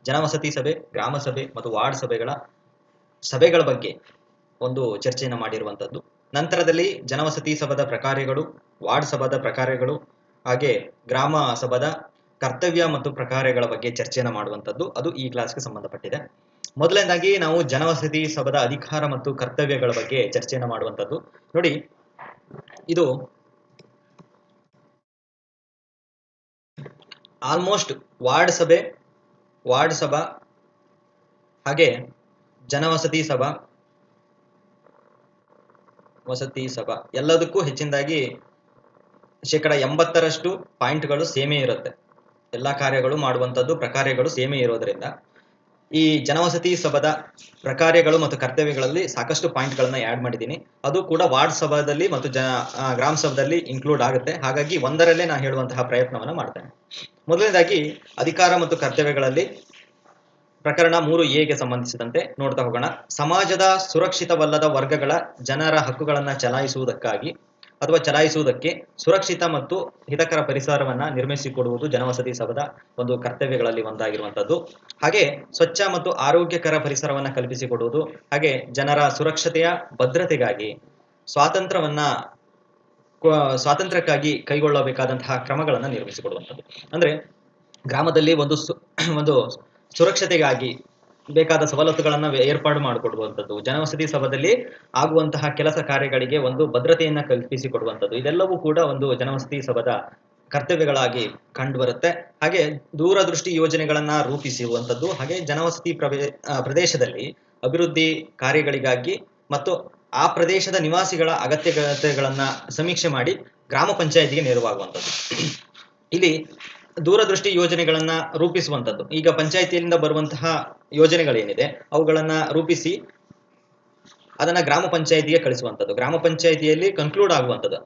ಜನವಸತಿ ಸಭೆ, ಗ್ರಾಮ ಸಭೆ ಮತ್ತು ವಾರ್ಡ್ ಸಭೆಗಳ ಬಗ್ಗೆ ಒಂದು ಚರ್ಚೆಯನ್ನು ಮಾಡಿರುವಂಥದ್ದು. ನಂತರದಲ್ಲಿ ಜನವಸತಿ ಸಭಾದ ಪ್ರಕಾರಗಳು, ವಾರ್ಡ್ ಸಭಾದ ಪ್ರಕಾರಗಳು, ಹಾಗೆ ಗ್ರಾಮ ಸಭಾದ ಕರ್ತವ್ಯ ಮತ್ತು ಪ್ರಕಾರಗಳ ಬಗ್ಗೆ ಚರ್ಚೆಯನ್ನು ಮಾಡುವಂಥದ್ದು. ಅದು ಈ ಕ್ಲಾಸ್ಗೆ ಸಂಬಂಧಪಟ್ಟಿದೆ. ಮೊದಲನೇದಾಗಿ ನಾವು ಜನವಸತಿ ಸಭಾದ ಅಧಿಕಾರ ಮತ್ತು ಕರ್ತವ್ಯಗಳ ಬಗ್ಗೆ ಚರ್ಚೆಯನ್ನು ಮಾಡುವಂಥದ್ದು. ನೋಡಿ, ಇದು ಆಲ್ಮೋಸ್ಟ್ ವಾರ್ಡ್ ಸಭಾ ಹಾಗೆ ಜನವಸತಿ ಸಭಾ ಎಲ್ಲದಕ್ಕೂ ಹೆಚ್ಚಿನದಾಗಿ 80% ಪಾಯಿಂಟ್ಗಳು ಸೇಮೇ ಇರುತ್ತೆ. ಎಲ್ಲ ಕಾರ್ಯಗಳು ಮಾಡುವಂಥದ್ದು ಪ್ರಕಾರಗಳು ಸೇಮೇ ಇರೋದ್ರಿಂದ ಈ ಜನವಸತಿ ಸಭಾದ ಪ್ರಕಾರಗಳು ಮತ್ತು ಕರ್ತವ್ಯಗಳಲ್ಲಿ ಸಾಕಷ್ಟು ಪಾಯಿಂಟ್ಗಳನ್ನ ಆ್ಯಡ್ ಮಾಡಿದ್ದೀನಿ. ಅದು ಕೂಡ ವಾರ್ಡ್ ಸಭಾದಲ್ಲಿ ಮತ್ತು ಗ್ರಾಮ ಸಭಾದಲ್ಲಿ ಇನ್ಕ್ಲೂಡ್ ಆಗುತ್ತೆ. ಹಾಗಾಗಿ ಒಂದರಲ್ಲೇ ನಾನು ಹೇಳುವಂತಹ ಪ್ರಯತ್ನವನ್ನು ಮಾಡ್ತೇನೆ. ಮೊದಲನೇದಾಗಿ ಅಧಿಕಾರ ಮತ್ತು ಕರ್ತವ್ಯಗಳಲ್ಲಿ ಪ್ರಕರಣ 3A ಸಂಬಂಧಿಸಿದಂತೆ ನೋಡ್ತಾ ಹೋಗೋಣ. ಸಮಾಜದ ಸುರಕ್ಷಿತವಲ್ಲದ ವರ್ಗಗಳ ಜನರ ಹಕ್ಕುಗಳನ್ನು ಚಲಾಯಿಸುವುದಕ್ಕೆ ಸುರಕ್ಷಿತ ಮತ್ತು ಹಿತಕರ ಪರಿಸರವನ್ನ ನಿರ್ಮಿಸಿಕೊಡುವುದು ಜನವಸತಿ ಸಭಾದ ಒಂದು ಕರ್ತವ್ಯಗಳಲ್ಲಿ ಒಂದಾಗಿರುವಂಥದ್ದು. ಹಾಗೆ ಸ್ವಚ್ಛ ಮತ್ತು ಆರೋಗ್ಯಕರ ಪರಿಸರವನ್ನ ಕಲ್ಪಿಸಿಕೊಡುವುದು, ಹಾಗೆ ಜನರ ಸುರಕ್ಷತೆಯ ಭದ್ರತೆಗಾಗಿ ಸ್ವಾತಂತ್ರ್ಯಕ್ಕಾಗಿ ಕೈಗೊಳ್ಳಬೇಕಾದಂತಹ ಕ್ರಮಗಳನ್ನು ನಿರ್ಮಿಸಿಕೊಡುವಂಥದ್ದು. ಅಂದ್ರೆ ಗ್ರಾಮದಲ್ಲಿ ಒಂದು ಸುರಕ್ಷತೆಗಾಗಿ ಬೇಕಾದ ಸವಲತ್ತುಗಳನ್ನು ಏರ್ಪಾಡು ಮಾಡಿಕೊಡುವಂಥದ್ದು, ಜನವಸತಿ ಸಭಾದಲ್ಲಿ ಆಗುವಂತಹ ಕೆಲಸ ಕಾರ್ಯಗಳಿಗೆ ಒಂದು ಭದ್ರತೆಯನ್ನ ಕಲ್ಪಿಸಿಕೊಡುವಂಥದ್ದು, ಇದೆಲ್ಲವೂ ಕೂಡ ಒಂದು ಜನವಸತಿ ಸಭಾದ ಕರ್ತವ್ಯಗಳಾಗಿ ಕಂಡುಬರುತ್ತೆ. ಹಾಗೆ ದೂರದೃಷ್ಟಿ ಯೋಜನೆಗಳನ್ನ ರೂಪಿಸುವಂಥದ್ದು, ಹಾಗೆ ಜನವಸತಿ ಪ್ರದೇಶದಲ್ಲಿ ಅಭಿವೃದ್ಧಿ ಕಾರ್ಯಗಳಿಗಾಗಿ ಮತ್ತು ಆ ಪ್ರದೇಶದ ನಿವಾಸಿಗಳ ಅಗತ್ಯತೆಗಳನ್ನ ಸಮೀಕ್ಷೆ ಮಾಡಿ ಗ್ರಾಮ ಪಂಚಾಯತಿಗೆ ನೆರವಾಗುವಂಥದ್ದು. ಇಲ್ಲಿ ದೂರದೃಷ್ಟಿ ಯೋಜನೆಗಳನ್ನ ರೂಪಿಸುವಂಥದ್ದು, ಈಗ ಪಂಚಾಯತಿಯಿಂದ ಬರುವಂತಹ ಯೋಜನೆಗಳೇನಿದೆ ಅವುಗಳನ್ನ ರೂಪಿಸಿ ಅದನ್ನ ಗ್ರಾಮ ಪಂಚಾಯತಿಗೆ ಕಳಿಸುವಂಥದ್ದು, ಗ್ರಾಮ ಪಂಚಾಯತಿಯಲ್ಲಿ ಕನ್ಕ್ಲೂಡ್ ಆಗುವಂಥದ್ದು.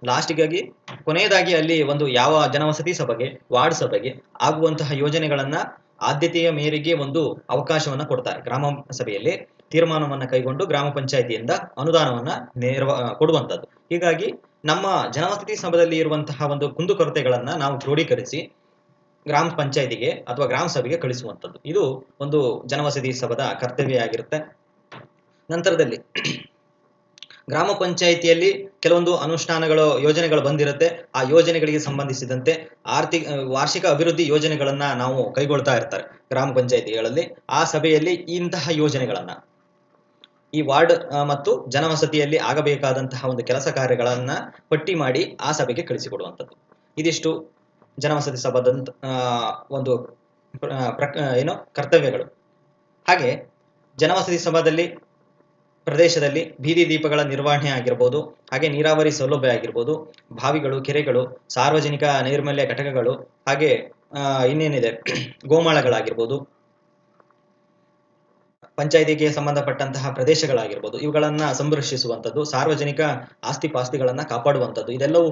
ಲಾಸ್ಟಿಗಾಗಿ ಕೊನೆಯದಾಗಿ ಅಲ್ಲಿ ಒಂದು ಯಾವ ಜನವಸತಿ ಸಭೆಗೆ, ವಾರ್ಡ್ ಸಭೆಗೆ ಆಗುವಂತಹ ಯೋಜನೆಗಳನ್ನ ಆದ್ಯತೆಯ ಮೇರೆಗೆ ಒಂದು ಅವಕಾಶವನ್ನ ಕೊಡ್ತಾರೆ. ಗ್ರಾಮ ಸಭೆಯಲ್ಲಿ ತೀರ್ಮಾನವನ್ನ ಕೈಗೊಂಡು ಗ್ರಾಮ ಪಂಚಾಯತಿಯಿಂದ ಅನುದಾನವನ್ನ ಕೊಡುವಂಥದ್ದು. ಹೀಗಾಗಿ ನಮ್ಮ ಜನವಸತಿ ಸಭೆಯಲ್ಲಿ ಇರುವಂತಹ ಒಂದು ಕುಂದುಕೊರತೆಗಳನ್ನ ನಾವು ಕ್ರೋಢೀಕರಿಸಿ ಗ್ರಾಮ ಪಂಚಾಯತಿಗೆ ಅಥವಾ ಗ್ರಾಮ ಸಭೆಗೆ ಕಳಿಸುವಂಥದ್ದು, ಇದು ಒಂದು ಜನವಸತಿ ಸಭಾದ ಕರ್ತವ್ಯ ಆಗಿರುತ್ತೆ. ನಂತರದಲ್ಲಿ ಗ್ರಾಮ ಪಂಚಾಯಿತಿಯಲ್ಲಿ ಕೆಲವೊಂದು ಯೋಜನೆಗಳು ಬಂದಿರುತ್ತೆ. ಆ ಯೋಜನೆಗಳಿಗೆ ಸಂಬಂಧಿಸಿದಂತೆ ವಾರ್ಷಿಕ ಅಭಿವೃದ್ಧಿ ಯೋಜನೆಗಳನ್ನ ನಾವು ಕೈಗೊಳ್ತಾ ಇರ್ತಾರೆ ಗ್ರಾಮ ಪಂಚಾಯಿತಿಗಳಲ್ಲಿ. ಆ ಸಭೆಯಲ್ಲಿ ಇಂತಹ ಯೋಜನೆಗಳನ್ನ ಈ ವಾರ್ಡ್ ಮತ್ತು ಜನವಸತಿಯಲ್ಲಿ ಆಗಬೇಕಾದಂತಹ ಒಂದು ಕೆಲಸ ಕಾರ್ಯಗಳನ್ನ ಪಟ್ಟಿ ಮಾಡಿ ಆ ಸಭೆಗೆ ಕಳಿಸಿಕೊಡುವಂಥದ್ದು. ಇದಿಷ್ಟು ಜನವಸತಿ ಸಭಾದ ಒಂದು ಕರ್ತವ್ಯಗಳು. ಹಾಗೆ ಜನವಸತಿ ಸಭಾದಲ್ಲಿ ಪ್ರದೇಶದಲ್ಲಿ ಬೀದಿ ದೀಪಗಳ ನಿರ್ವಹಣೆ ಆಗಿರ್ಬೋದು, ಹಾಗೆ ನೀರಾವರಿ ಸೌಲಭ್ಯ ಆಗಿರ್ಬೋದು, ಬಾವಿಗಳು, ಕೆರೆಗಳು, ಸಾರ್ವಜನಿಕ ನೈರ್ಮಲ್ಯ ಘಟಕಗಳು, ಹಾಗೆ ಇನ್ನೇನಿದೆ ಗೋಮಾಳಗಳಾಗಿರ್ಬೋದು, ಪಂಚಾಯತಿಗೆ ಸಂಬಂಧಪಟ್ಟಂತಹ ಪ್ರದೇಶಗಳಾಗಿರ್ಬೋದು, ಇವುಗಳನ್ನ ಸಂರಕ್ಷಿಸುವಂಥದ್ದು, ಸಾರ್ವಜನಿಕ ಆಸ್ತಿಪಾಸ್ತಿಗಳನ್ನ ಕಾಪಾಡುವಂಥದ್ದು, ಇದೆಲ್ಲವೂ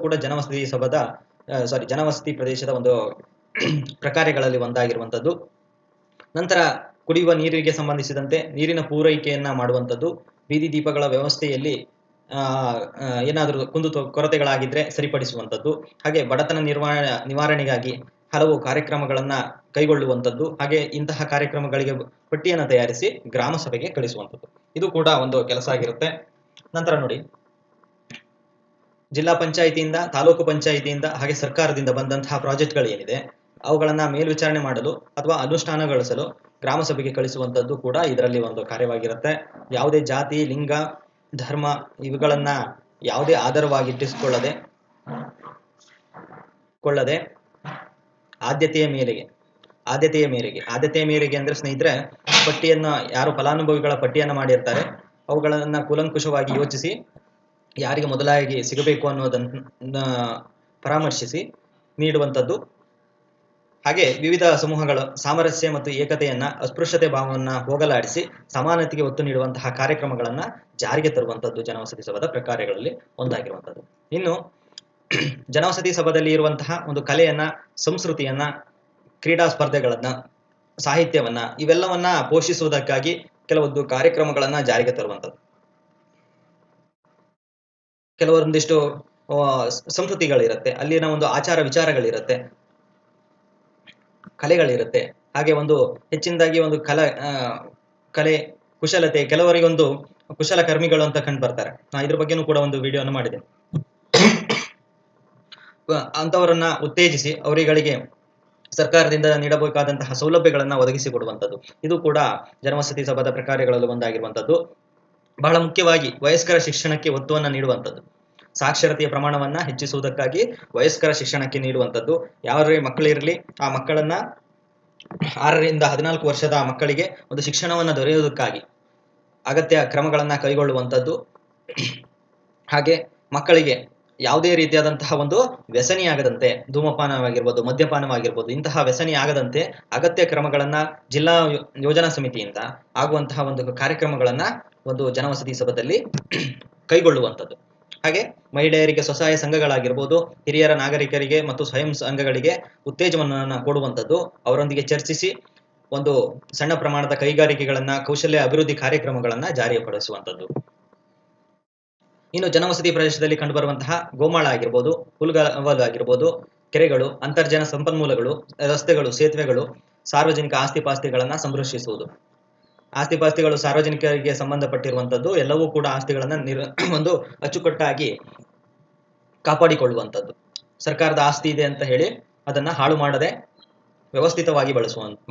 ಕೂಡ ಜನವಸತಿ ಪ್ರದೇಶದ ಒಂದು ಪ್ರಕಾರಗಳಲ್ಲಿ ಒಂದಾಗಿರುವಂಥದ್ದು. ನಂತರ ಕುಡಿಯುವ ನೀರಿಗೆ ಸಂಬಂಧಿಸಿದಂತೆ ನೀರಿನ ಪೂರೈಕೆಯನ್ನ ಮಾಡುವಂಥದ್ದು, ಬೀದಿ ದೀಪಗಳ ವ್ಯವಸ್ಥೆಯಲ್ಲಿ ಏನಾದರೂ ಕೊರತೆಗಳಾಗಿದ್ರೆ ಸರಿಪಡಿಸುವಂಥದ್ದು, ಹಾಗೆ ಬಡತನ ನಿವಾರಣೆಗಾಗಿ ಹಲವು ಕಾರ್ಯಕ್ರಮಗಳನ್ನ ಕೈಗೊಳ್ಳುವಂಥದ್ದು, ಹಾಗೆ ಇಂತಹ ಕಾರ್ಯಕ್ರಮಗಳಿಗೆ ಪಟ್ಟಿಯನ್ನು ತಯಾರಿಸಿ ಗ್ರಾಮ ಸಭೆಗೆ ಕಳಿಸುವಂಥದ್ದು, ಇದು ಕೂಡ ಒಂದು ಕೆಲಸ ಆಗಿರುತ್ತೆ. ನಂತರ ನೋಡಿ, ಜಿಲ್ಲಾ ಪಂಚಾಯಿತಿಯಿಂದ, ತಾಲೂಕು ಪಂಚಾಯಿತಿಯಿಂದ, ಹಾಗೆ ಸರ್ಕಾರದಿಂದ ಬಂದಂತಹ ಪ್ರಾಜೆಕ್ಟ್ಗಳೇನಿದೆ ಅವುಗಳನ್ನ ಮೇಲ್ವಿಚಾರಣೆ ಮಾಡಲು ಅಥವಾ ಅನುಷ್ಠಾನಗೊಳಿಸಲು ಗ್ರಾಮ ಸಭೆಗೆ ಕಳಿಸುವಂಥದ್ದು ಕೂಡ ಇದರಲ್ಲಿ ಒಂದು ಕಾರ್ಯವಾಗಿರುತ್ತೆ. ಯಾವುದೇ ಜಾತಿ, ಲಿಂಗ, ಧರ್ಮ ಇವುಗಳನ್ನ ಯಾವುದೇ ಆಧಾರವಾಗಿಟ್ಟಿಸಿಕೊಳ್ಳದೆ ಆದ್ಯತೆಯ ಮೇರೆಗೆ ಅಂದ್ರೆ ಸ್ನೇಹಿತರೆ, ಯಾರು ಫಲಾನುಭವಿಗಳ ಪಟ್ಟಿಯನ್ನು ಮಾಡಿರ್ತಾರೆ ಅವುಗಳನ್ನ ಕೂಲಂಕುಷವಾಗಿ ಯೋಚಿಸಿ ಯಾರಿಗೆ ಮೊದಲಾಗಿ ಸಿಗಬೇಕು ಅನ್ನೋದನ್ನ ಪರಾಮರ್ಶಿಸಿ ನೀಡುವಂಥದ್ದು. ಹಾಗೆ ವಿವಿಧ ಸಮೂಹಗಳ ಸಾಮರಸ್ಯ ಮತ್ತು ಏಕತೆಯನ್ನ, ಅಸ್ಪೃಶ್ಯತೆ ಭಾವವನ್ನ ಹೋಗಲಾಡಿಸಿ ಸಮಾನತೆಗೆ ಒತ್ತು ನೀಡುವಂತಹ ಕಾರ್ಯಕ್ರಮಗಳನ್ನ ಜಾರಿಗೆ ತರುವಂಥದ್ದು ಜನವಸತಿ ಸಭಾದ ಪ್ರಕಾರಗಳಲ್ಲಿ ಒಂದಾಗಿರುವಂಥದ್ದು. ಇನ್ನು ಜನವಸತಿ ಸಭಾದಲ್ಲಿ ಇರುವಂತಹ ಒಂದು ಕಲೆಯನ್ನ, ಸಂಸ್ಕೃತಿಯನ್ನ, ಕ್ರೀಡಾ ಸ್ಪರ್ಧೆಗಳನ್ನ, ಸಾಹಿತ್ಯವನ್ನ ಇವೆಲ್ಲವನ್ನ ಪೋಷಿಸುವುದಕ್ಕಾಗಿ ಕೆಲವೊಂದು ಕಾರ್ಯಕ್ರಮಗಳನ್ನ ಜಾರಿಗೆ ತರುವಂಥದ್ದು. ಕೆಲವೊಂದಿಷ್ಟು ಸಂಸ್ಕೃತಿಗಳಿರುತ್ತೆ, ಅಲ್ಲಿನ ಒಂದು ಆಚಾರ ವಿಚಾರಗಳಿರುತ್ತೆ, ಕಲೆಗಳಿರುತ್ತೆ. ಹಾಗೆ ಒಂದು ಹೆಚ್ಚಿನದಾಗಿ ಒಂದು ಕಲೆ ಕುಶಲತೆ, ಕೆಲವರಿಗೊಂದು ಕುಶಲಕರ್ಮಿಗಳು ಅಂತ ಕಂಡು ಬರ್ತಾರೆ. ಇದ್ರ ಬಗ್ಗೆನೂ ಕೂಡ ಒಂದು ವಿಡಿಯೋನ ಮಾಡಿದೆ. ಅಂತವರನ್ನ ಉತ್ತೇಜಿಸಿ ಅವರುಗಳಿಗೆ ಸರ್ಕಾರದಿಂದ ನೀಡಬೇಕಾದಂತಹ ಸೌಲಭ್ಯಗಳನ್ನ ಒದಗಿಸಿಕೊಡುವಂಥದ್ದು, ಇದು ಕೂಡ ಜನವಸತಿ ಸಭಾದ ಪ್ರಕಾರಗಳಲ್ಲಿ ಒಂದಾಗಿರುವಂಥದ್ದು. ಬಹಳ ಮುಖ್ಯವಾಗಿ ವಯಸ್ಕರ ಶಿಕ್ಷಣಕ್ಕೆ ಒತ್ತುವನ್ನ ನೀಡುವಂಥದ್ದು, ಸಾಕ್ಷರತೆಯ ಪ್ರಮಾಣವನ್ನ ಹೆಚ್ಚಿಸುವುದಕ್ಕಾಗಿ ವಯಸ್ಕರ ಶಿಕ್ಷಣಕ್ಕೆ ನೀಡುವಂಥದ್ದು. ಯಾರೇ ಮಕ್ಕಳಿರಲಿ, ಆ ಮಕ್ಕಳನ್ನ 6ರಿಂದ 14 ವರ್ಷದ ಮಕ್ಕಳಿಗೆ ಒಂದು ಶಿಕ್ಷಣವನ್ನ ದೊರೆಯುವುದಕ್ಕಾಗಿ ಅಗತ್ಯ ಕ್ರಮಗಳನ್ನ ಕೈಗೊಳ್ಳುವಂಥದ್ದು. ಹಾಗೆ ಮಕ್ಕಳಿಗೆ ಯಾವುದೇ ರೀತಿಯಾದಂತಹ ಒಂದು ವ್ಯಸನಿಯಾಗದಂತೆ, ಧೂಮಪಾನವಾಗಿರ್ಬೋದು, ಮದ್ಯಪಾನವಾಗಿರ್ಬೋದು, ಇಂತಹ ವ್ಯಸನಿ ಆಗದಂತೆ ಅಗತ್ಯ ಕ್ರಮಗಳನ್ನ ಜಿಲ್ಲಾ ಯೋಜನಾ ಸಮಿತಿಯಿಂದ ಆಗುವಂತಹ ಒಂದು ಕಾರ್ಯಕ್ರಮಗಳನ್ನ ಒಂದು ಜನವಸತಿ ಸಭಾದಲ್ಲಿ ಕೈಗೊಳ್ಳುವಂಥದ್ದು. ಹಾಗೆ ಮಹಿಳೆಯರಿಗೆ ಸ್ವಸಹಾಯ ಸಂಘಗಳಾಗಿರ್ಬೋದು, ಹಿರಿಯರ ನಾಗರಿಕರಿಗೆ ಮತ್ತು ಸ್ವಯಂ ಸಂಘಗಳಿಗೆ ಉತ್ತೇಜನವನ್ನು ಕೊಡುವಂಥದ್ದು, ಅವರೊಂದಿಗೆ ಚರ್ಚಿಸಿ ಒಂದು ಸಣ್ಣ ಪ್ರಮಾಣದ ಕೈಗಾರಿಕೆಗಳನ್ನ, ಕೌಶಲ್ಯ ಅಭಿವೃದ್ಧಿ ಕಾರ್ಯಕ್ರಮಗಳನ್ನ ಜಾರಿಪಡಿಸುವಂಥದ್ದು. ಇನ್ನು ಜನವಸತಿ ಪ್ರದೇಶದಲ್ಲಿ ಕಂಡುಬರುವಂತಹ ಗೋಮಾಳ ಆಗಿರ್ಬೋದು, ಹುಲ್ಗಾವಲು ಆಗಿರ್ಬೋದು, ಕೆರೆಗಳು, ಅಂತರ್ಜಲ ಸಂಪನ್ಮೂಲಗಳು, ರಸ್ತೆಗಳು, ಸೇತುವೆಗಳು, ಸಾರ್ವಜನಿಕ ಆಸ್ತಿಪಾಸ್ತಿಗಳನ್ನ ಸಂರಕ್ಷಿಸುವುದು. ಆಸ್ತಿಪಾಸ್ತಿಗಳು ಸಾರ್ವಜನಿಕರಿಗೆ ಸಂಬಂಧಪಟ್ಟಿರುವಂಥದ್ದು, ಎಲ್ಲವೂ ಕೂಡ ಆಸ್ತಿಗಳನ್ನ ಒಂದು ಅಚ್ಚುಕಟ್ಟಾಗಿ ಕಾಪಾಡಿಕೊಳ್ಳುವಂಥದ್ದು. ಸರ್ಕಾರದ ಆಸ್ತಿ ಇದೆ ಅಂತ ಹೇಳಿ ಅದನ್ನ ಹಾಳು ಮಾಡದೆ ವ್ಯವಸ್ಥಿತವಾಗಿ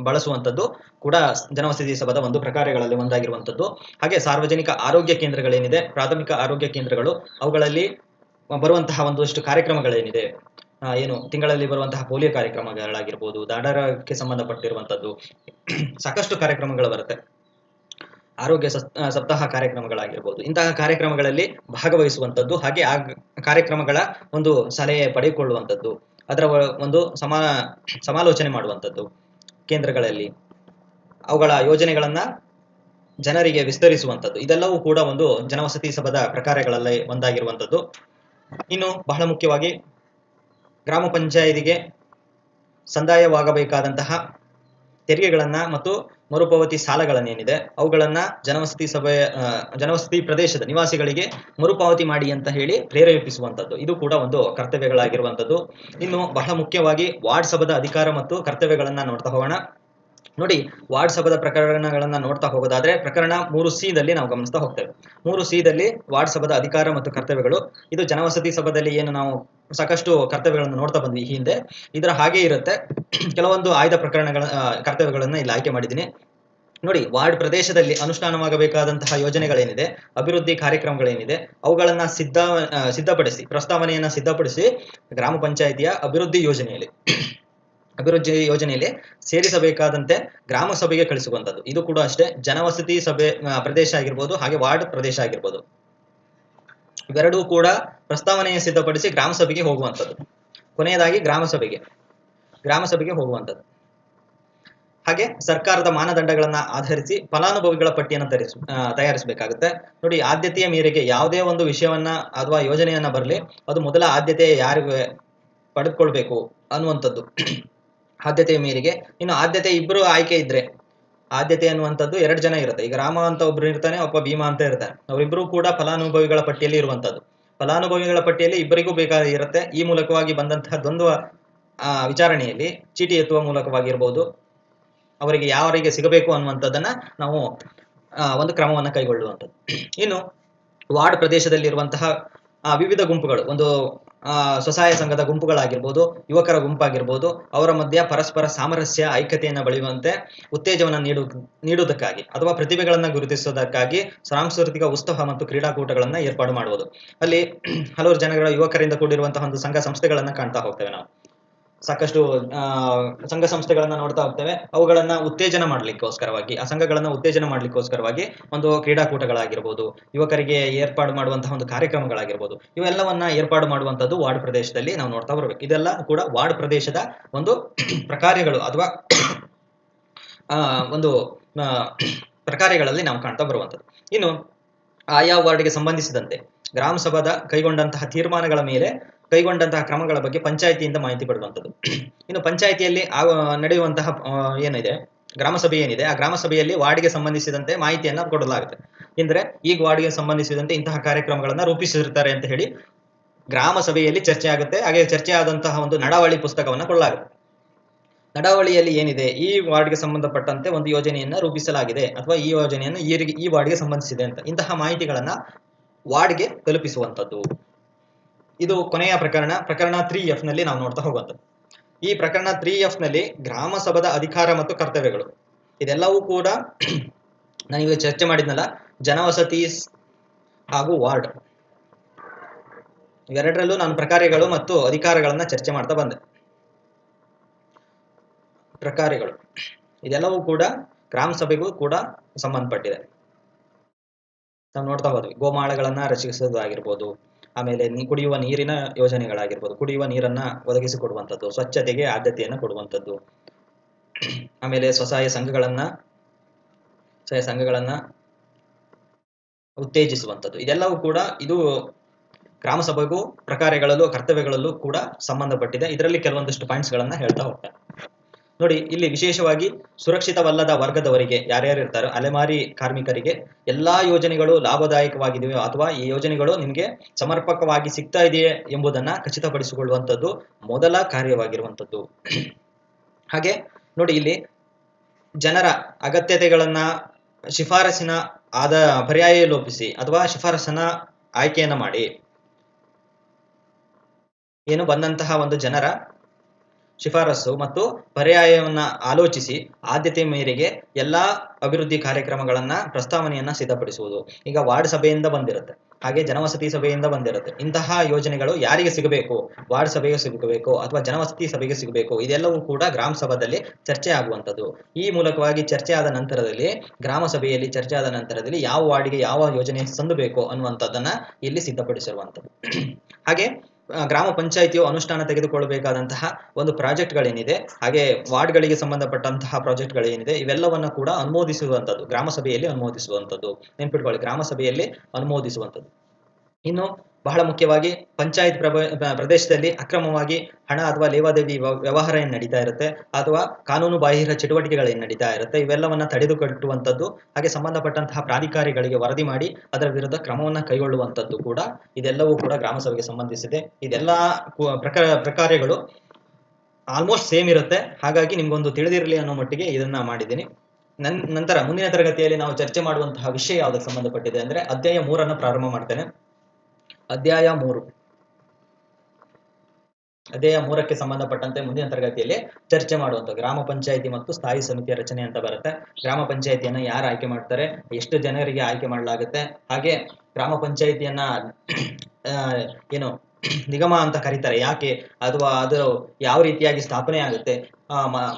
ಬಳಸುವಂಥದ್ದು ಕೂಡ ಜನವಸತಿ ಸಭಾದ ಒಂದು ಪ್ರಕಾರಗಳಲ್ಲಿ ಒಂದಾಗಿರುವಂಥದ್ದು. ಹಾಗೆ ಸಾರ್ವಜನಿಕ ಆರೋಗ್ಯ ಕೇಂದ್ರಗಳೇನಿದೆ, ಪ್ರಾಥಮಿಕ ಆರೋಗ್ಯ ಕೇಂದ್ರಗಳು, ಅವುಗಳಲ್ಲಿ ಬರುವಂತಹ ಒಂದಷ್ಟು ಕಾರ್ಯಕ್ರಮಗಳೇನಿದೆ, ಏನು ತಿಂಗಳಲ್ಲಿ ಬರುವಂತಹ ಪೋಲಿಯೋ ಕಾರ್ಯಕ್ರಮಗಳಾಗಿರ್ಬೋದು, ದಾಡರಕ್ಕೆ ಸಂಬಂಧಪಟ್ಟಿರುವಂಥದ್ದು ಸಾಕಷ್ಟು ಕಾರ್ಯಕ್ರಮಗಳು ಬರುತ್ತೆ, ಆರೋಗ್ಯ ಸಪ್ತಾಹ ಕಾರ್ಯಕ್ರಮಗಳಾಗಿರ್ಬೋದು, ಇಂತಹ ಕಾರ್ಯಕ್ರಮಗಳಲ್ಲಿ ಭಾಗವಹಿಸುವಂಥದ್ದು. ಹಾಗೆ ಆ ಕಾರ್ಯಕ್ರಮಗಳ ಒಂದು ಸಲಹೆ ಪಡೆದುಕೊಳ್ಳುವಂಥದ್ದು, ಅದರ ಒಂದು ಸಮಾಲೋಚನೆ ಮಾಡುವಂಥದ್ದು ಕೇಂದ್ರಗಳಲ್ಲಿ, ಅವುಗಳ ಯೋಜನೆಗಳನ್ನ ಜನರಿಗೆ ವಿಸ್ತರಿಸುವಂಥದ್ದು, ಇದೆಲ್ಲವೂ ಕೂಡ ಒಂದು ಜನವಸತಿ ಸಭಾದ ಪ್ರಕಾರಗಳಲ್ಲಿ ಒಂದಾಗಿರುವಂಥದ್ದು. ಇನ್ನು ಬಹಳ ಮುಖ್ಯವಾಗಿ ಗ್ರಾಮ ಪಂಚಾಯತಿಗೆ ಸಂದಾಯವಾಗಬೇಕಾದಂತಹ ತೆರಿಗೆಗಳನ್ನ ಮತ್ತು ಮರುಪಾವತಿ ಸಾಲಗಳನ್ನೇನಿದೆ ಅವುಗಳನ್ನ ಜನವಸತಿ ಪ್ರದೇಶದ ನಿವಾಸಿಗಳಿಗೆ ಮರುಪಾವತಿ ಮಾಡಿ ಅಂತ ಹೇಳಿ ಪ್ರೇರೇಪಿಸುವಂಥದ್ದು, ಇದು ಕೂಡ ಒಂದು ಕರ್ತವ್ಯಗಳಾಗಿರುವಂಥದ್ದು. ಇನ್ನು ಬಹಳ ಮುಖ್ಯವಾಗಿ ವಾರ್ಡ್ ಸಭಾದ ಅಧಿಕಾರ ಮತ್ತು ಕರ್ತವ್ಯಗಳನ್ನ ನೋಡ್ತಾ ಹೋಗೋಣ. ನೋಡಿ, ವಾರ್ಡ್ ಸಭಾದ ಪ್ರಕರಣಗಳನ್ನ ನೋಡ್ತಾ ಹೋಗೋದಾದ್ರೆ ಪ್ರಕರಣ 3C ನಾವು ಗಮನಿಸ್ತಾ ಹೋಗ್ತೇವೆ. 3C ವಾರ್ಡ್ ಸಭಾದ ಅಧಿಕಾರ ಮತ್ತು ಕರ್ತವ್ಯಗಳು, ಇದು ಜನವಸತಿ ಸಭಾದಲ್ಲಿ ಏನು ನಾವು ಸಾಕಷ್ಟು ಕರ್ತವ್ಯಗಳನ್ನು ನೋಡ್ತಾ ಬಂದ್ವಿ ಹಿಂದೆ, ಇದರ ಹಾಗೆ ಇರುತ್ತೆ. ಕೆಲವೊಂದು ಆಯ್ದ ಕರ್ತವ್ಯಗಳನ್ನ ಇಲ್ಲಿ ಆಯ್ಕೆ ಮಾಡಿದ್ದೀನಿ. ನೋಡಿ, ವಾರ್ಡ್ ಪ್ರದೇಶದಲ್ಲಿ ಅನುಷ್ಠಾನವಾಗಬೇಕಾದಂತಹ ಯೋಜನೆಗಳೇನಿದೆ, ಅಭಿವೃದ್ಧಿ ಕಾರ್ಯಕ್ರಮಗಳೇನಿದೆ, ಅವುಗಳನ್ನ ಸಿದ್ಧಪಡಿಸಿ ಪ್ರಸ್ತಾವನೆಯನ್ನ ಸಿದ್ಧಪಡಿಸಿ ಗ್ರಾಮ ಪಂಚಾಯಿತಿಯ ಅಭಿವೃದ್ಧಿ ಯೋಜನೆಯಲ್ಲಿ ಸೇರಿಸಬೇಕಾದಂತೆ ಗ್ರಾಮ ಸಭೆಗೆ ಕಳಿಸುವಂಥದ್ದು, ಇದು ಕೂಡ ಅಷ್ಟೇ ಜನವಸತಿ ಪ್ರದೇಶ ಆಗಿರ್ಬೋದು, ಹಾಗೆ ವಾರ್ಡ್ ಪ್ರದೇಶ ಆಗಿರ್ಬೋದು, ಇವೆರಡೂ ಕೂಡ ಪ್ರಸ್ತಾವನೆಯ ಸಿದ್ಧಪಡಿಸಿ ಗ್ರಾಮ ಸಭೆಗೆ ಹೋಗುವಂಥದ್ದು. ಕೊನೆಯದಾಗಿ ಗ್ರಾಮ ಸಭೆಗೆ ಹೋಗುವಂಥದ್ದು. ಹಾಗೆ ಸರ್ಕಾರದ ಮಾನದಂಡಗಳನ್ನ ಆಧರಿಸಿ ಫಲಾನುಭವಿಗಳ ಪಟ್ಟಿಯನ್ನು ತಯಾರಿಸಬೇಕಾಗುತ್ತೆ. ನೋಡಿ, ಆದ್ಯತೆಯ ಮೇರೆಗೆ ಯಾವುದೇ ಒಂದು ವಿಷಯವನ್ನ ಅಥವಾ ಯೋಜನೆಯನ್ನ ಬರಲಿ, ಅದು ಮೊದಲ ಆದ್ಯತೆ ಯಾರಿಗೆ ಪಡೆದುಕೊಳ್ಬೇಕು ಅನ್ನುವಂಥದ್ದು ಆದ್ಯತೆಯ ಮೇರೆಗೆ. ಇನ್ನು ಆದ್ಯತೆ ಇಬ್ಬರು ಆಯ್ಕೆ ಇದ್ರೆ, ಆದ್ಯತೆ ಅನ್ನುವಂಥದ್ದು 2 ಜನ ಇರುತ್ತೆ. ಈಗ ರಾಮ ಅಂತ ಒಬ್ರು ಇರ್ತಾನೆ, ಒಬ್ಬ ಭೀಮ ಅಂತ ಇರ್ತಾನೆ, ಅವರಿಬ್ಬರು ಕೂಡ ಫಲಾನುಭವಿಗಳ ಪಟ್ಟಿಯಲ್ಲಿ ಇರುವಂತದ್ದು. ಫಲಾನುಭವಿಗಳ ಪಟ್ಟಿಯಲ್ಲಿ ಇಬ್ಬರಿಗೂ ಬೇಕಾಗಿರುತ್ತೆ. ಈ ಮೂಲಕವಾಗಿ ಬಂದಂತಹ ದ್ವಂದ್ವ ವಿಚಾರಣೆಯಲ್ಲಿ ಚೀಟಿ ಎತ್ತುವ ಮೂಲಕವಾಗಿರ್ಬೋದು, ಅವರಿಗೆ ಯಾರಿಗೆ ಸಿಗಬೇಕು ಅನ್ನುವಂಥದ್ದನ್ನ ನಾವು ಒಂದು ಕ್ರಮವನ್ನು ಕೈಗೊಳ್ಳುವಂಥದ್ದು. ಇನ್ನು ವಾರ್ಡ್ ಪ್ರದೇಶದಲ್ಲಿರುವಂತಹ ವಿವಿಧ ಗುಂಪುಗಳು, ಒಂದು ಸ್ವಸಹಾಯ ಸಂಘದ ಗುಂಪುಗಳಾಗಿರ್ಬೋದು, ಯುವಕರ ಗುಂಪಾಗಿರ್ಬೋದು, ಅವರ ಮಧ್ಯೆ ಪರಸ್ಪರ ಸಾಮರಸ್ಯ, ಐಕ್ಯತೆಯನ್ನು ಬೆಳೆಯುವಂತೆ ಉತ್ತೇಜನ ನೀಡುವುದಕ್ಕಾಗಿ ಅಥವಾ ಪ್ರತಿಭೆಗಳನ್ನ ಗುರುತಿಸುವುದಕ್ಕಾಗಿ ಸಾಂಸ್ಕೃತಿಕ ಉತ್ಸವ ಮತ್ತು ಕ್ರೀಡಾಕೂಟಗಳನ್ನ ಏರ್ಪಾಡು ಮಾಡುವುದು. ಅಲ್ಲಿ ಹಲವಾರು ಜನಗಳ ಯುವಕರಿಂದ ಕೂಡಿರುವಂತಹ ಒಂದು ಸಂಘ ಸಂಸ್ಥೆಗಳನ್ನ ಕಾಣ್ತಾ ಹೋಗ್ತೇವೆ ನಾವು. ಸಾಕಷ್ಟು ಸಂಘ ಸಂಸ್ಥೆಗಳನ್ನ ನೋಡ್ತಾ ಹೋಗ್ತೇವೆ. ಅವುಗಳನ್ನ ಉತ್ತೇಜನ ಮಾಡ್ಲಿಕ್ಕೋಸ್ಕರವಾಗಿ, ಆ ಸಂಘಗಳನ್ನ ಉತ್ತೇಜನ ಮಾಡ್ಲಿಕ್ಕೋಸ್ಕರವಾಗಿ ಒಂದು ಕ್ರೀಡಾಕೂಟಗಳಾಗಿರ್ಬೋದು, ಯುವಕರಿಗೆ ಏರ್ಪಾಡು ಮಾಡುವಂತಹ ಒಂದು ಕಾರ್ಯಕ್ರಮಗಳಾಗಿರ್ಬೋದು, ಇವೆಲ್ಲವನ್ನ ಏರ್ಪಾಡು ಮಾಡುವಂತದ್ದು ವಾರ್ಡ್ ಪ್ರದೇಶದಲ್ಲಿ ನಾವು ನೋಡ್ತಾ ಬರ್ಬೇಕು. ಇದೆಲ್ಲ ಕೂಡ ವಾರ್ಡ್ ಪ್ರದೇಶದ ಒಂದು ಪ್ರಕಾರಗಳು ಅಥವಾ ಒಂದು ಪ್ರಕಾರಗಳಲ್ಲಿ ನಾವು ಕಾಣ್ತಾ ಬರುವಂಥದ್ದು. ಇನ್ನು ಆಯಾ ವಾರ್ಡ್ಗೆ ಸಂಬಂಧಿಸಿದಂತೆ ಗ್ರಾಮ ಸಭಾದ ಕೈಗೊಂಡಂತಹ ತೀರ್ಮಾನಗಳ ಮೇಲೆ ಕೈಗೊಂಡಂತಹ ಕ್ರಮಗಳ ಬಗ್ಗೆ ಪಂಚಾಯಿತಿಯಿಂದ ಮಾಹಿತಿ ಪಡೆಯುವಂಥದ್ದು. ಇನ್ನು ಪಂಚಾಯಿತಿಯಲ್ಲಿ ನಡೆಯುವಂತಹ ಏನಿದೆ ಗ್ರಾಮ ಸಭೆ ಏನಿದೆ, ಆ ಗ್ರಾಮ ಸಭೆಯಲ್ಲಿ ವಾರ್ಡ್ಗೆ ಸಂಬಂಧಿಸಿದಂತೆ ಮಾಹಿತಿಯನ್ನ ಕೊಡಲಾಗುತ್ತೆ. ಅಂದ್ರೆ ಈಗ ವಾರ್ಡ್ಗೆ ಸಂಬಂಧಿಸಿದಂತೆ ಇಂತಹ ಕಾರ್ಯಕ್ರಮಗಳನ್ನ ರೂಪಿಸಿರ್ತಾರೆ ಅಂತ ಹೇಳಿ ಗ್ರಾಮ ಸಭೆಯಲ್ಲಿ ಚರ್ಚೆ ಆಗುತ್ತೆ. ಹಾಗೆ ಚರ್ಚೆ ಆದಂತಹ ಒಂದು ನಡಾವಳಿ ಪುಸ್ತಕವನ್ನು ಕೊಡಲಾಗುತ್ತೆ. ನಡಾವಳಿಯಲ್ಲಿ ಏನಿದೆ, ಈ ವಾರ್ಡ್ಗೆ ಸಂಬಂಧಪಟ್ಟಂತೆ ಒಂದು ಯೋಜನೆಯನ್ನ ರೂಪಿಸಲಾಗಿದೆ ಅಥವಾ ಈ ಯೋಜನೆಯನ್ನು ಈ ವಾರ್ಡ್ಗೆ ಸಂಬಂಧಿಸಿದೆ ಅಂತ ಇಂತಹ ಮಾಹಿತಿಗಳನ್ನ ವಾರ್ಡ್ಗೆ ತಲುಪಿಸುವಂಥದ್ದು. ಇದು ಕೊನೆಯ ಪ್ರಕರಣ 3F ನಲ್ಲಿ ನಾವು ನೋಡ್ತಾ ಹೋಗುವಂಥದ್ದು. ಈ ಪ್ರಕರಣ 3F ನಲ್ಲಿ ಗ್ರಾಮ ಸಭಾದ ಅಧಿಕಾರ ಮತ್ತು ಕರ್ತವ್ಯಗಳು ಇದೆಲ್ಲವೂ ಕೂಡ ನಾನೀಗ ಚರ್ಚೆ ಮಾಡಿದ್ನಲ್ಲ, ಜನವಸತಿ ಹಾಗೂ ವಾರ್ಡ್ ಇವೆರಡರಲ್ಲೂ ನಾನು ಪ್ರಕಾರ್ಯಗಳು ಮತ್ತು ಅಧಿಕಾರಗಳನ್ನ ಚರ್ಚೆ ಮಾಡ್ತಾ ಬಂದೆ. ಪ್ರಕಾರ್ಯಗಳು ಇದೆಲ್ಲವೂ ಕೂಡ ಗ್ರಾಮ ಸಭೆಗೂ ಕೂಡ ಸಂಬಂಧಪಟ್ಟಿದೆ. ನಾವು ನೋಡ್ತಾ ಹೋದ್ವಿ, ಗೋಮಾಳಗಳನ್ನ ರಚಿಸೋದಾಗಿರ್ಬೋದು, ಆಮೇಲೆ ಕುಡಿಯುವ ನೀರಿನ ಯೋಜನೆಗಳಾಗಿರ್ಬೋದು, ಕುಡಿಯುವ ನೀರನ್ನ ಒದಗಿಸಿಕೊಡುವಂಥದ್ದು, ಸ್ವಚ್ಛತೆಗೆ ಆದ್ಯತೆಯನ್ನು ಕೊಡುವಂಥದ್ದು, ಆಮೇಲೆ ಸ್ವಸಹಾಯ ಸಂಘಗಳನ್ನ ಉತ್ತೇಜಿಸುವಂಥದ್ದು, ಇದೆಲ್ಲವೂ ಕೂಡ ಇದು ಗ್ರಾಮ ಸಭೆಗೂ ಪ್ರಕಾರ್ಯಗಳಲ್ಲೂ ಕರ್ತವ್ಯಗಳಲ್ಲೂ ಕೂಡ ಸಂಬಂಧಪಟ್ಟಿದೆ. ಇದರಲ್ಲಿ ಕೆಲವೊಂದಿಷ್ಟು ಪಾಯಿಂಟ್ಸ್ ಗಳನ್ನ ಹೇಳ್ತಾ ಹೋಗ್ತೇನೆ ನೋಡಿ. ಇಲ್ಲಿ ವಿಶೇಷವಾಗಿ ಸುರಕ್ಷಿತವಲ್ಲದ ವರ್ಗದವರಿಗೆ ಯಾರ್ಯಾರು ಇರ್ತಾರೋ, ಅಲೆಮಾರಿ ಕಾರ್ಮಿಕರಿಗೆ ಎಲ್ಲಾ ಯೋಜನೆಗಳು ಲಾಭದಾಯಕವಾಗಿದೆಯೋ ಅಥವಾ ಈ ಯೋಜನೆಗಳು ನಿಮಗೆ ಸಮರ್ಪಕವಾಗಿ ಸಿಗ್ತಾ ಇದೆಯೇ ಎಂಬುದನ್ನ ಖಚಿತಪಡಿಸಿಕೊಳ್ಳುವಂಥದ್ದು ಮೊದಲ ಕಾರ್ಯವಾಗಿರುವಂಥದ್ದು. ಹಾಗೆ ನೋಡಿ, ಇಲ್ಲಿ ಜನರ ಅಗತ್ಯತೆಗಳನ್ನ ಶಿಫಾರಸಿನ ಪರ್ಯಾಯ ಲೋಪಿಸಿ ಅಥವಾ ಶಿಫಾರಸನ್ನ ಆಯ್ಕೆಯನ್ನ ಮಾಡಿ ಏನು ಬಂದಂತಹ ಒಂದು ಜನರ ಶಿಫಾರಸು ಮತ್ತು ಪರ್ಯಾಯವನ್ನ ಆಲೋಚಿಸಿ ಆದ್ಯತೆ ಮೇರೆಗೆ ಎಲ್ಲಾ ಅಭಿವೃದ್ಧಿ ಕಾರ್ಯಕ್ರಮಗಳನ್ನ ಪ್ರಸ್ತಾವನೆಯನ್ನ ಸಿದ್ಧಪಡಿಸುವುದು. ಈಗ ವಾರ್ಡ್ ಸಭೆಯಿಂದ ಬಂದಿರುತ್ತೆ, ಹಾಗೆ ಜನವಸತಿ ಸಭೆಯಿಂದ ಬಂದಿರುತ್ತೆ. ಇಂತಹ ಯೋಜನೆಗಳು ಯಾರಿಗೆ ಸಿಗಬೇಕು, ವಾರ್ಡ್ ಸಭೆಗೆ ಸಿಗಬೇಕು ಅಥವಾ ಜನವಸತಿ ಸಭೆಗೆ ಸಿಗಬೇಕು, ಇದೆಲ್ಲವೂ ಕೂಡ ಗ್ರಾಮ ಸಭಾದಲ್ಲಿ ಚರ್ಚೆ ಆಗುವಂಥದ್ದು. ಈ ಮೂಲಕವಾಗಿ ಚರ್ಚೆ ಆದ ನಂತರದಲ್ಲಿ ಗ್ರಾಮ ಸಭೆಯಲ್ಲಿ ಚರ್ಚೆ ಆದ ನಂತರದಲ್ಲಿ ಯಾವ ವಾರ್ಡ್ಗೆ ಯಾವ ಯೋಜನೆ ಸಂದಬೇಕು ಅನ್ನುವಂಥದ್ದನ್ನ ಇಲ್ಲಿ ಸಿದ್ಧಪಡಿಸಿರುವಂಥದ್ದು. ಹಾಗೆ ಗ್ರಾಮ ಪಂಚಾಯಿತಿಯು ಅನುಷ್ಠಾನ ತೆಗೆದುಕೊಳ್ಳಬೇಕಾದಂತಹ ಒಂದು ಪ್ರಾಜೆಕ್ಟ್ಗಳೇನಿದೆ, ಹಾಗೆ ವಾರ್ಡ್ಗಳಿಗೆ ಸಂಬಂಧಪಟ್ಟಂತಹ ಪ್ರಾಜೆಕ್ಟ್ಗಳೇನಿದೆ, ಇವೆಲ್ಲವನ್ನ ಕೂಡ ಅನುಮೋದಿಸುವಂಥದ್ದು ಗ್ರಾಮ ಸಭೆಯಲ್ಲಿ ಅನುಮೋದಿಸುವಂಥದ್ದು. ನೆನ್ಪಿಟ್ಕೊಳ್ಳಿ, ಗ್ರಾಮ ಸಭೆಯಲ್ಲಿ ಅನುಮೋದಿಸುವಂಥದ್ದು. ಇನ್ನು ಬಹಳ ಮುಖ್ಯವಾಗಿ ಪಂಚಾಯತ್ ಪ್ರದೇಶದಲ್ಲಿ ಅಕ್ರಮವಾಗಿ ಹಣ ಅಥವಾ ಲೇವಾದೇವಿ ವ್ಯವಹಾರ ಏನು ನಡೀತಾ ಇರುತ್ತೆ ಅಥವಾ ಕಾನೂನು ಬಾಹಿರ ಚಟುವಟಿಕೆಗಳೇನು ನಡೀತಾ ಇರುತ್ತೆ, ಇವೆಲ್ಲವನ್ನ ತಡೆದುಕಟ್ಟುವಂಥದ್ದು, ಹಾಗೆ ಸಂಬಂಧಪಟ್ಟಂತಹ ಪ್ರಾಧಿಕಾರಿಗಳಿಗೆ ವರದಿ ಮಾಡಿ ಅದರ ವಿರುದ್ಧ ಕ್ರಮವನ್ನ ಕೈಗೊಳ್ಳುವಂಥದ್ದು ಕೂಡ ಇದೆಲ್ಲವೂ ಕೂಡ ಗ್ರಾಮ ಸಭೆಗೆ ಸಂಬಂಧಿಸಿದೆ. ಇದೆಲ್ಲ ಪ್ರಕಾರ್ಯಗಳು ಆಲ್ಮೋಸ್ಟ್ ಸೇಮ್ ಇರುತ್ತೆ. ಹಾಗಾಗಿ ನಿಮ್ಗೊಂದು ತಿಳಿದಿರಲಿ ಅನ್ನೋ ಮಟ್ಟಿಗೆ ಇದನ್ನ ಮಾಡಿದ್ದೀನಿ. ನಂತರ ಮುಂದಿನ ತರಗತಿಯಲ್ಲಿ ನಾವು ಚರ್ಚೆ ಮಾಡುವಂತಹ ವಿಷಯ ಯಾವುದಕ್ಕೆ ಸಂಬಂಧಪಟ್ಟಿದೆ ಅಂದ್ರೆ ಅಧ್ಯಾಯ 3 ಪ್ರಾರಂಭ ಮಾಡ್ತೇನೆ. ಅಧ್ಯಾಯ 3ಕ್ಕೆ ಸಂಬಂಧಪಟ್ಟಂತೆ ಮುಂದಿನ ತರಗತಿಯಲ್ಲಿ ಚರ್ಚೆ ಮಾಡುವಂತ ಗ್ರಾಮ ಪಂಚಾಯಿತಿ ಮತ್ತು ಸ್ಥಾಯಿ ಸಮಿತಿಯ ರಚನೆ ಅಂತ ಬರುತ್ತೆ. ಗ್ರಾಮ ಪಂಚಾಯಿತಿಯನ್ನ ಯಾರು ಆಯ್ಕೆ ಮಾಡ್ತಾರೆ, ಎಷ್ಟು ಜನರಿಗೆ ಆಯ್ಕೆ ಮಾಡಲಾಗುತ್ತೆ, ಹಾಗೆ ಗ್ರಾಮ ಪಂಚಾಯಿತಿಯನ್ನ ಏನು ನಿಗಮ ಅಂತ ಕರೀತಾರೆ ಯಾಕೆ, ಅಥವಾ ಅದು ಯಾವ ರೀತಿಯಾಗಿ ಸ್ಥಾಪನೆ ಆಗುತ್ತೆ,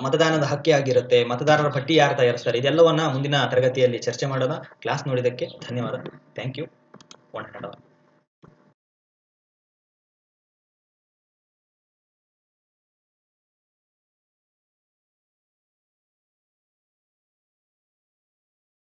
ಮತದಾನದ ಹಕ್ಕಿ ಆಗಿರುತ್ತೆ, ಮತದಾರರ ಪಟ್ಟಿ ಯಾರು ತಯಾರಿಸ್ತಾರೆ, ಇದೆಲ್ಲವನ್ನ ಮುಂದಿನ ತರಗತಿಯಲ್ಲಿ ಚರ್ಚೆ ಮಾಡೋಣ. ಕ್ಲಾಸ್ ನೋಡಿದಕ್ಕೆ ಧನ್ಯವಾದ. Thank you.